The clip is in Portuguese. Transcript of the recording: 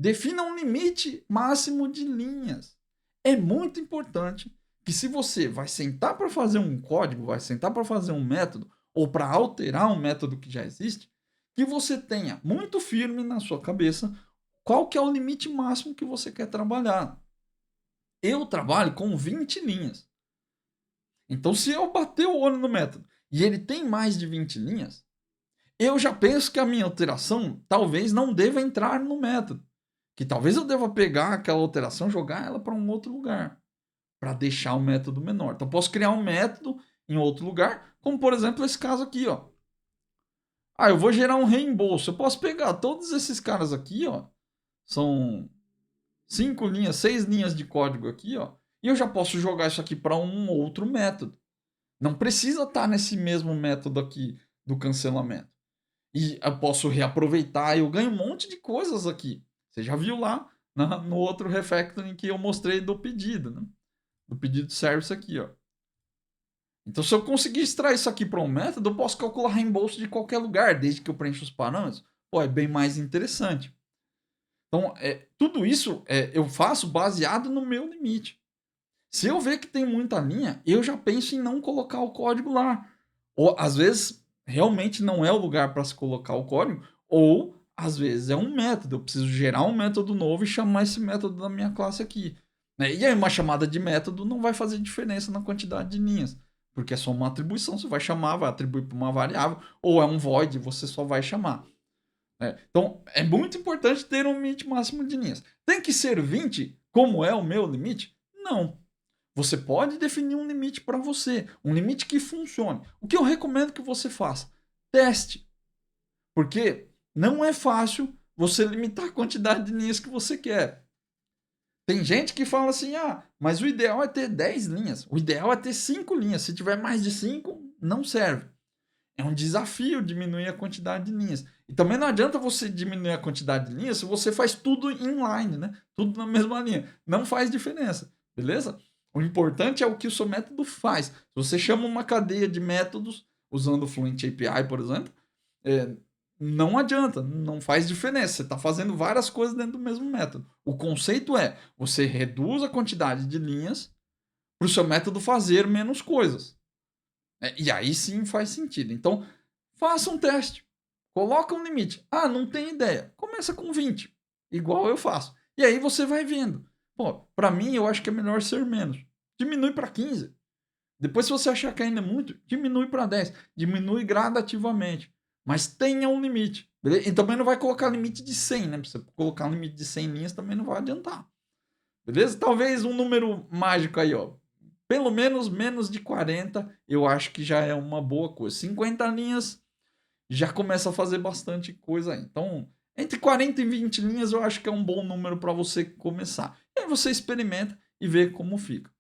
Defina um limite máximo de linhas. É muito importante que se você vai sentar para fazer um código, vai sentar para fazer um método ou para alterar um método que já existe, que você tenha muito firme na sua cabeça qual que é o limite máximo que você quer trabalhar. Eu trabalho com 20 linhas. Então, se eu bater o olho no método e ele tem mais de 20 linhas, eu já penso que a minha alteração talvez não deva entrar no método. Que talvez eu deva pegar aquela alteração e jogar ela para um outro lugar, para deixar o método menor. Então, eu posso criar um método em outro lugar, como por exemplo esse caso aqui, ó. Eu vou gerar um reembolso. Eu posso pegar todos esses caras aqui, ó. São 5 linhas, 6 linhas de código aqui, ó. E eu já posso jogar isso aqui para um outro método. Não precisa estar nesse mesmo método aqui do cancelamento. E eu posso reaproveitar, eu ganho um monte de coisas aqui. Você já viu lá no outro refactoring que eu mostrei do pedido, né? Do pedido de service aqui, ó. Então, se eu conseguir extrair isso aqui para um método, eu posso calcular reembolso de qualquer lugar, desde que eu preencha os parâmetros. Pô, é bem mais interessante. Então, tudo isso eu faço baseado no meu limite. Se eu ver que tem muita linha, eu já penso em não colocar o código lá. Ou, às vezes, realmente não é o lugar para se colocar o código, ou, às vezes, é um método. Eu preciso gerar um método novo e chamar esse método da minha classe aqui. Né? E aí, uma chamada de método não vai fazer diferença na quantidade de linhas, porque é só uma atribuição. Você vai chamar, vai atribuir para uma variável, ou é um void, você só vai chamar. Então, é muito importante ter um limite máximo de linhas. Tem que ser 20, como é o meu limite? Não. Você pode definir um limite para você, um limite que funcione. O que eu recomendo que você faça? Teste. Porque não é fácil você limitar a quantidade de linhas que você quer. Tem gente que fala assim: mas o ideal é ter 10 linhas. O ideal é ter 5 linhas. Se tiver mais de 5, não serve. É um desafio diminuir a quantidade de linhas. E também não adianta você diminuir a quantidade de linhas se você faz tudo inline, né? Tudo na mesma linha. Não faz diferença, beleza? O importante é o que o seu método faz. Se você chama uma cadeia de métodos usando o Fluent API, por exemplo, não adianta, não faz diferença. Você está fazendo várias coisas dentro do mesmo método. O conceito é, você reduz a quantidade de linhas para o seu método fazer menos coisas. E aí sim faz sentido. Então, faça um teste. Coloca um limite. Não tem ideia. Começa com 20. Igual eu faço. E aí você vai vendo. Pô, pra mim eu acho que é melhor ser menos. Diminui para 15. Depois, se você achar que ainda é muito, diminui para 10. Diminui gradativamente. Mas tenha um limite. Beleza? E também não vai colocar limite de 100, né? Pra você colocar um limite de 100 linhas também não vai adiantar. Beleza? Talvez um número mágico aí, ó. Pelo menos de 40, eu acho que já é uma boa coisa. 50 linhas já começa a fazer bastante coisa aí. Então, entre 40 e 20 linhas eu acho que é um bom número para você começar. E aí você experimenta e vê como fica.